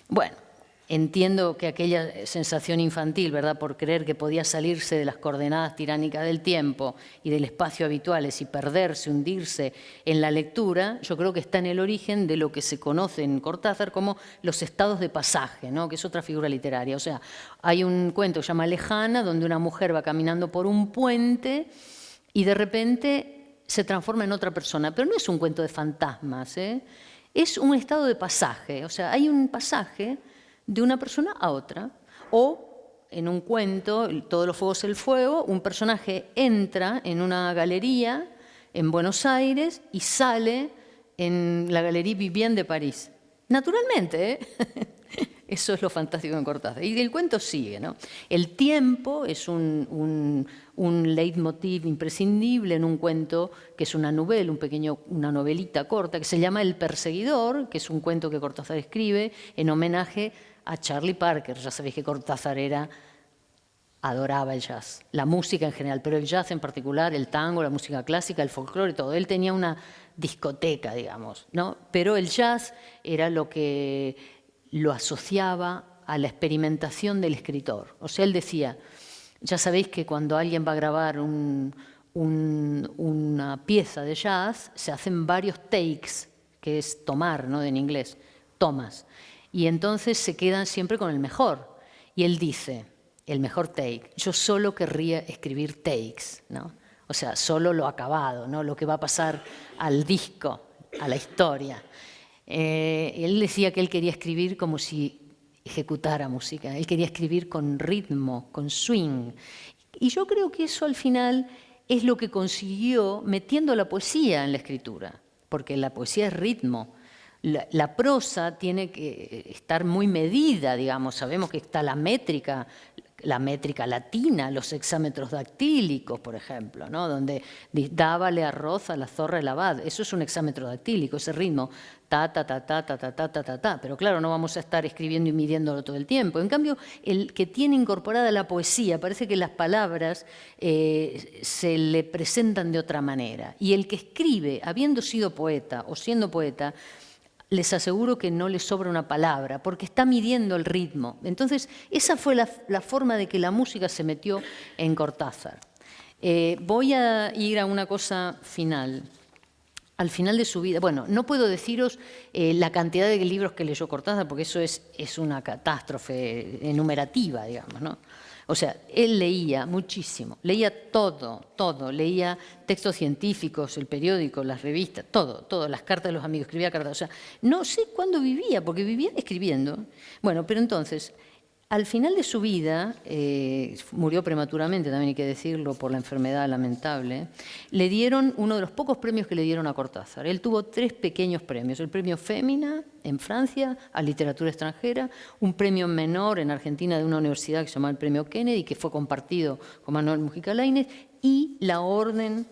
B: Bueno, entiendo que aquella sensación infantil, ¿verdad?, por creer que podía salirse de las coordenadas tiránicas del tiempo y del espacio habituales y perderse, hundirse en la lectura, yo creo que está en el origen de lo que se conoce en Cortázar como los estados de pasaje, ¿no?, que es otra figura literaria. O sea, hay un cuento que se llama Lejana, donde una mujer va caminando por un puente y de repente se transforma en otra persona. Pero no es un cuento de fantasmas, es un estado de pasaje. O sea, hay un pasaje de una persona a otra, o en un cuento, Todos los fuegos el fuego, un personaje entra en una galería en Buenos Aires y sale en la Galerie Vivienne de París. Naturalmente, ¿eh? Eso es lo fantástico en Cortázar. Y el cuento sigue, ¿no? El tiempo es un leitmotiv imprescindible en un cuento que es una novela, una novelita corta que se llama El perseguidor, que es un cuento que Cortázar escribe en homenaje a Charlie Parker. Ya sabéis que Cortázar adoraba el jazz, la música en general, pero el jazz en particular, el tango, la música clásica, el folclore, todo. Él tenía una discoteca, digamos, ¿no? Pero el jazz era lo que lo asociaba a la experimentación del escritor. O sea, él decía, ya sabéis que cuando alguien va a grabar una pieza de jazz, se hacen varios takes, que es tomar, ¿no? En inglés, tomas. Y entonces se quedan siempre con el mejor. Y él dice, el mejor take, yo solo querría escribir takes, ¿no? O sea, solo lo acabado, ¿no? Lo que va a pasar al disco, a la historia. Él decía que él quería escribir como si ejecutara música, él quería escribir con ritmo, con swing. Y yo creo que eso al final es lo que consiguió metiendo la poesía en la escritura, porque la poesía es ritmo. La prosa tiene que estar muy medida, digamos, sabemos que está la métrica latina, los hexámetros dactílicos, por ejemplo, ¿no? Donde dábale arroz a la zorra el abad, eso es un hexámetro dactílico, ese ritmo, ta, ta, ta, ta, ta, ta, ta, ta, ta, ta, pero claro, no vamos a estar escribiendo y midiéndolo todo el tiempo. En cambio, el que tiene incorporada la poesía, parece que las palabras se le presentan de otra manera, y el que escribe, habiendo sido poeta o siendo poeta, les aseguro que no les sobra una palabra, porque está midiendo el ritmo. Entonces, esa fue la forma de que la música se metió en Cortázar. Voy a ir a una cosa final. Al final de su vida, bueno, no puedo deciros la cantidad de libros que leyó Cortázar, porque eso es una catástrofe enumerativa, digamos, ¿no? O sea, él leía muchísimo, leía todo, leía textos científicos, el periódico, las revistas, todo, las cartas de los amigos, escribía cartas. O sea, no sé cuándo vivía, porque vivía escribiendo. Bueno, pero entonces, al final de su vida, murió prematuramente, también hay que decirlo, por la enfermedad lamentable, le dieron uno de los pocos premios que le dieron a Cortázar. Él tuvo 3 pequeños premios, el premio Fémina en Francia, a literatura extranjera, un premio menor en Argentina de una universidad que se llama el premio Kennedy, que fue compartido con Manuel Mujica Lainez, y la Orden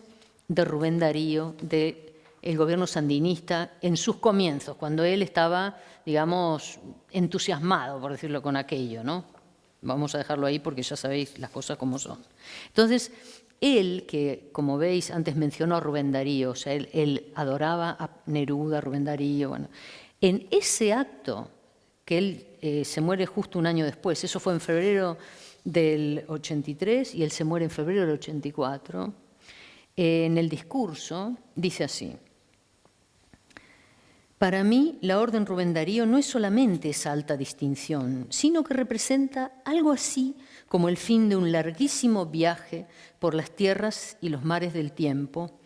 B: de Rubén Darío del gobierno sandinista en sus comienzos, cuando él estaba, digamos, entusiasmado, por decirlo con aquello, ¿no? Vamos a dejarlo ahí porque ya sabéis las cosas como son. Entonces, él, que como veis, antes mencionó a Rubén Darío, o sea, él adoraba a Neruda, a Rubén Darío, bueno. En ese acto, que él se muere justo un año después, eso fue en febrero del 83 y él se muere en febrero del 84, en el discurso dice así: para mí, la Orden Rubén Darío no es solamente esa alta distinción, sino que representa algo así como el fin de un larguísimo viaje por las tierras y los mares del tiempo,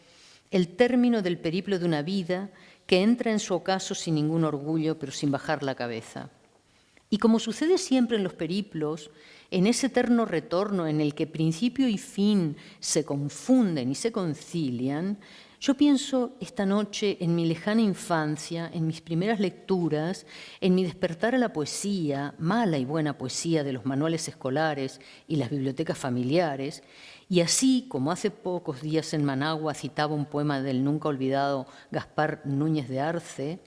B: el término del periplo de una vida que entra en su ocaso sin ningún orgullo, pero sin bajar la cabeza. Y como sucede siempre en los periplos, en ese eterno retorno en el que principio y fin se confunden y se concilian, yo pienso esta noche en mi lejana infancia, en mis primeras lecturas, en mi despertar a la poesía, mala y buena poesía de los manuales escolares y las bibliotecas familiares, y así como hace pocos días en Managua citaba un poema del nunca olvidado Gaspar Núñez de Arce,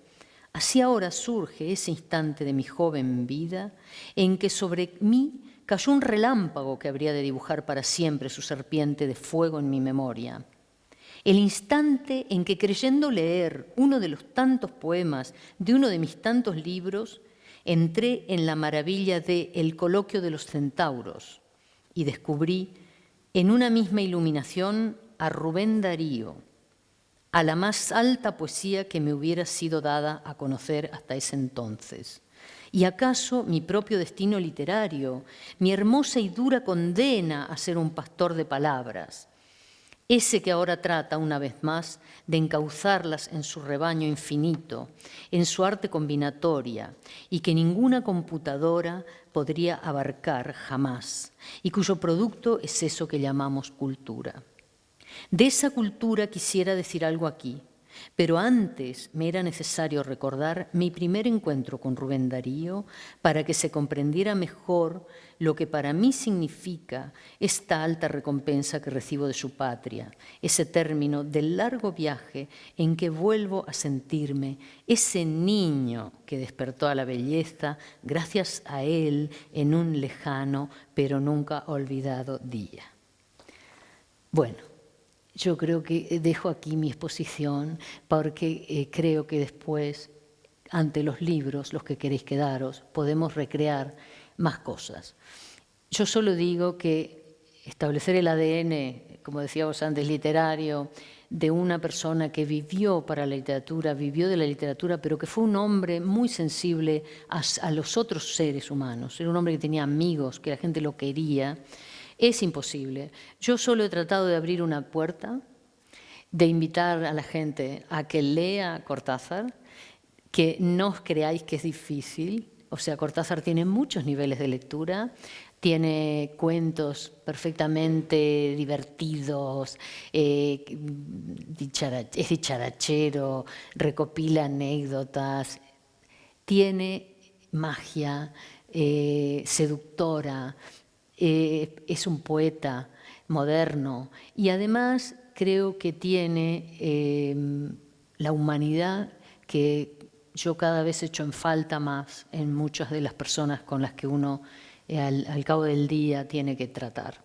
B: así ahora surge ese instante de mi joven vida en que sobre mí cayó un relámpago que habría de dibujar para siempre su serpiente de fuego en mi memoria. El instante en que, creyendo leer uno de los tantos poemas de uno de mis tantos libros, entré en la maravilla de El coloquio de los centauros y descubrí en una misma iluminación a Rubén Darío, a la más alta poesía que me hubiera sido dada a conocer hasta ese entonces. ¿Y acaso mi propio destino literario, mi hermosa y dura condena a ser un pastor de palabras? ese que ahora trata, una vez más, de encauzarlas en su rebaño infinito, en su arte combinatoria, y que ninguna computadora podría abarcar jamás, y cuyo producto es eso que llamamos cultura. De esa cultura quisiera decir algo aquí, pero antes me era necesario recordar mi primer encuentro con Rubén Darío para que se comprendiera mejor lo que para mí significa esta alta recompensa que recibo de su patria, ese término del largo viaje en que vuelvo a sentirme ese niño que despertó a la belleza gracias a él en un lejano pero nunca olvidado día. Bueno, yo creo que dejo aquí mi exposición porque creo que después, ante los libros, los que queréis quedaros, podemos recrear más cosas. Yo solo digo que establecer el ADN, como decíamos antes, literario, de una persona que vivió para la literatura, vivió de la literatura, pero que fue un hombre muy sensible a los otros seres humanos. Era un hombre que tenía amigos, que la gente lo quería. Es imposible. Yo solo he tratado de abrir una puerta, de invitar a la gente a que lea Cortázar, que no os creáis que es difícil. O sea, Cortázar tiene muchos niveles de lectura, tiene cuentos perfectamente divertidos, es dicharachero, recopila anécdotas, tiene magia seductora. Es un poeta moderno y además creo que tiene la humanidad que yo cada vez echo en falta más en muchas de las personas con las que uno al cabo del día tiene que tratar.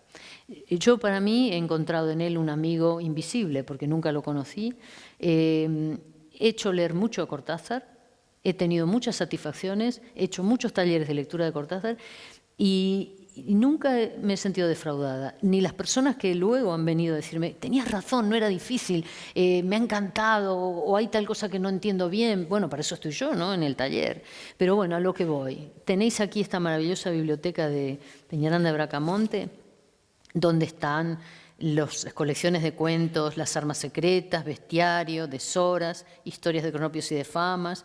B: Yo para mí he encontrado en él un amigo invisible porque nunca lo conocí. He hecho leer mucho a Cortázar, he tenido muchas satisfacciones, he hecho muchos talleres de lectura de Cortázar y nunca me he sentido defraudada, ni las personas que luego han venido a decirme, tenías razón, no era difícil, me ha encantado, o hay tal cosa que no entiendo bien. Bueno, para eso estoy yo, ¿no?, en el taller. Pero bueno, a lo que voy. Tenéis aquí esta maravillosa biblioteca de Peñaranda de Bracamonte, donde están las colecciones de cuentos, Las armas secretas, Bestiario, Deshoras, Historias de cronopios y de famas.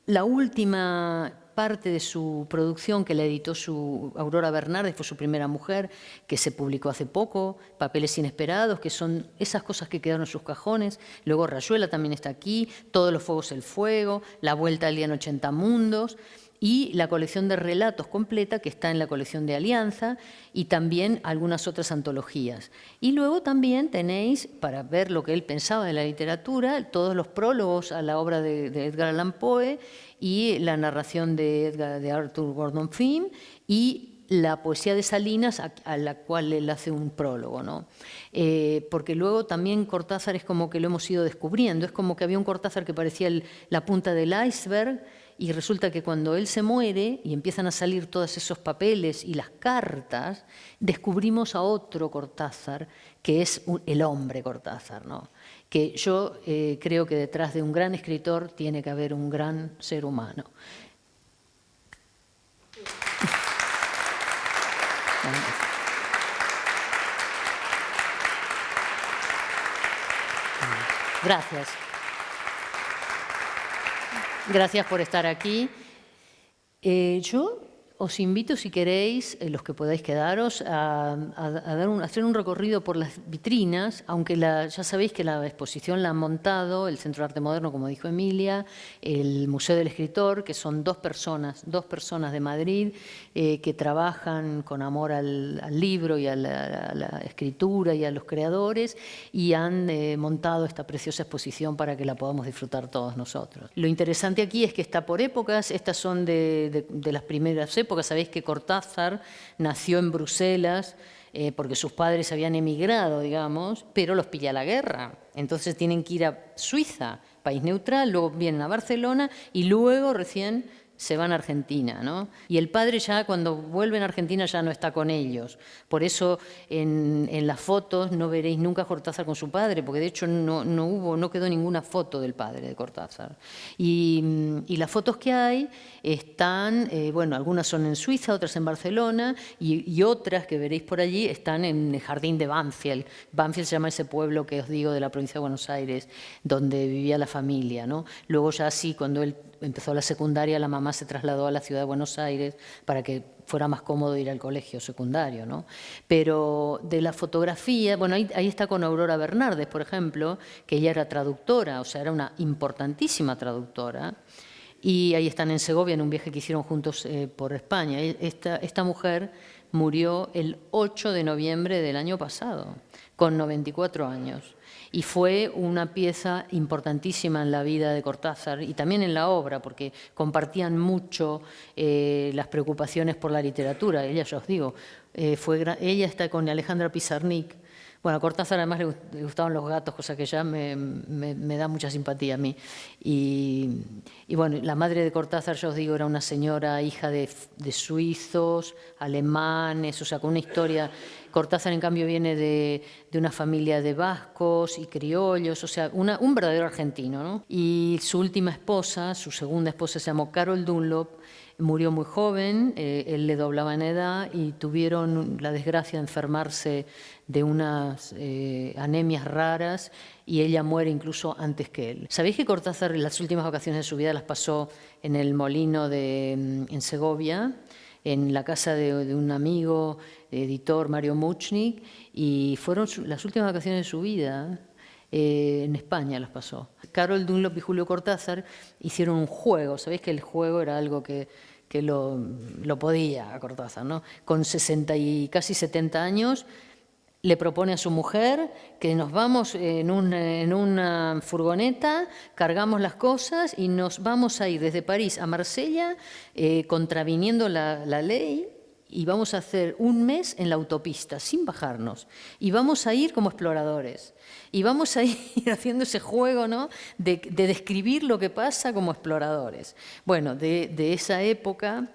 B: La última parte de su producción que la editó su Aurora Bernardes, fue su primera mujer, que se publicó hace poco, Papeles inesperados, que son esas cosas que quedaron en sus cajones. Luego Rayuela también está aquí, Todos los fuegos el fuego, La vuelta al día en 80 mundos, y la colección de relatos completa que está en la colección de Alianza y también algunas otras antologías. Y luego también tenéis, para ver lo que él pensaba de la literatura, todos los prólogos a la obra de Edgar Allan Poe y la narración de Arthur Gordon Pym y la poesía de Salinas, a la cual él hace un prólogo, ¿no? Porque luego también Cortázar es como que lo hemos ido descubriendo, es como que había un Cortázar que parecía la punta del iceberg, y resulta que cuando él se muere y empiezan a salir todos esos papeles y las cartas, descubrimos a otro Cortázar, que es el hombre Cortázar, ¿no? Que yo creo que detrás de un gran escritor tiene que haber un gran ser humano. Gracias. Gracias por estar aquí. Yo os invito, si queréis, los que podáis quedaros, a hacer un recorrido por las vitrinas, aunque ya sabéis que la exposición la han montado el Centro de Arte Moderno, como dijo Emilia, el Museo del Escritor, que son dos personas de Madrid que trabajan con amor al libro y a la escritura y a los creadores, y han montado esta preciosa exposición para que la podamos disfrutar todos nosotros. Lo interesante aquí es que está por épocas, estas son de las primeras épocas. Sabéis que Cortázar nació en Bruselas porque sus padres habían emigrado, digamos, pero los pilla la guerra. Entonces tienen que ir a Suiza, país neutral, luego vienen a Barcelona y luego recién se van a Argentina, ¿no? Y el padre ya cuando vuelven a Argentina ya no está con ellos. Por eso en las fotos no veréis nunca a Cortázar con su padre, porque de hecho no quedó ninguna foto del padre de Cortázar. Y las fotos que hay están, bueno, algunas son en Suiza, otras en Barcelona, y otras que veréis por allí están en el jardín de Banfield. Banfield se llama ese pueblo que os digo de la provincia de Buenos Aires, donde vivía la familia, ¿no? Luego ya sí, cuando él empezó la secundaria, la mamá se trasladó a la ciudad de Buenos Aires para que fuera más cómodo ir al colegio secundario, ¿no? Pero de la fotografía, bueno, ahí está con Aurora Bernardes, por ejemplo, que ella era traductora, o sea, era una importantísima traductora. Y ahí están en Segovia, en un viaje que hicieron juntos por España. Esta mujer murió el 8 de noviembre del año pasado, con 94 años. Y fue una pieza importantísima en la vida de Cortázar y también en la obra, porque compartían mucho las preocupaciones por la literatura. Ella, ya os digo, ella está con Alejandra Pizarnik. Bueno, a Cortázar además le gustaban los gatos, cosa que ya me da mucha simpatía a mí. Y bueno, la madre de Cortázar, ya os digo, era una señora hija de suizos, alemanes, o sea, con una historia. Cortázar, en cambio, viene de una familia de vascos y criollos, o sea, un verdadero argentino, ¿no? Y su última esposa, su segunda esposa, se llamó Carol Dunlop, murió muy joven, él le doblaba en edad y tuvieron la desgracia de enfermarse de unas anemias raras y ella muere incluso antes que él. ¿Sabéis que Cortázar las últimas vacaciones de su vida las pasó en el molino en Segovia, en la casa de un amigo, editor, Mario Muchnik, y fueron las últimas vacaciones de su vida? En España las pasó. Carol Dunlop y Julio Cortázar hicieron un juego. Sabéis que el juego era algo que lo podía a Cortázar, ¿no? Con 60 y casi 70 años le propone a su mujer que nos vamos en una furgoneta, cargamos las cosas y nos vamos a ir desde París a Marsella contraviniendo la ley. Y vamos a hacer un mes en la autopista, sin bajarnos. Y vamos a ir como exploradores. Y vamos a ir haciendo ese juego, ¿no?, de describir lo que pasa como exploradores. Bueno, de esa época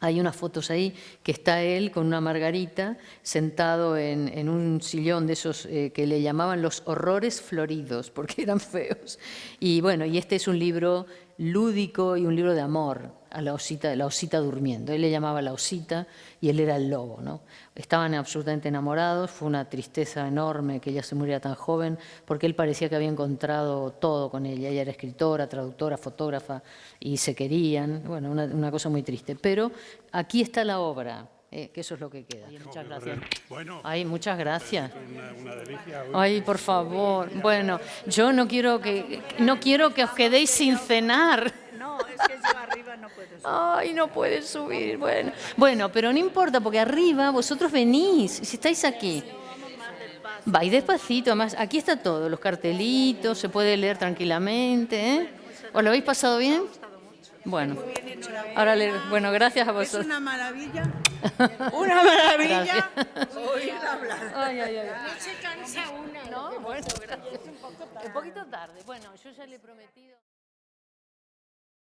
B: hay unas fotos ahí que está él con una margarita sentado en un sillón de esos que le llamaban los horrores floridos, porque eran feos. Y bueno, y este es un libro lúdico y un libro de amor a la osita durmiendo. Él le llamaba la osita y él era el lobo, ¿no? Estaban absolutamente enamorados, fue una tristeza enorme que ella se muriera tan joven, porque él parecía que había encontrado todo con ella. Ella era escritora, traductora, fotógrafa y se querían. Bueno, una cosa muy triste. Pero aquí está la obra. Que eso es lo que queda. Oye, muchas gracias.
C: Bueno,
B: ay, muchas gracias.
C: una delicia.
B: Ay, por favor. Bueno, yo no quiero que os quedéis sin cenar.
D: No, es que yo arriba no puedo subir.
B: Ay, no puedes subir. Bueno, pero no importa, porque arriba vosotros venís, si estáis aquí. Vais despacito, además, aquí está todo, los cartelitos, se puede leer tranquilamente, ¿eh? ¿Os lo habéis pasado bien? Bueno, ahora bueno, gracias a
D: Es
B: vosotros.
D: una maravilla. Una maravilla.
B: Gracias.
D: Oír hablar.
B: Ay.
E: No se cansa una.
B: No, bueno, gracias. Un poquito tarde. Bueno, yo ya le he prometido.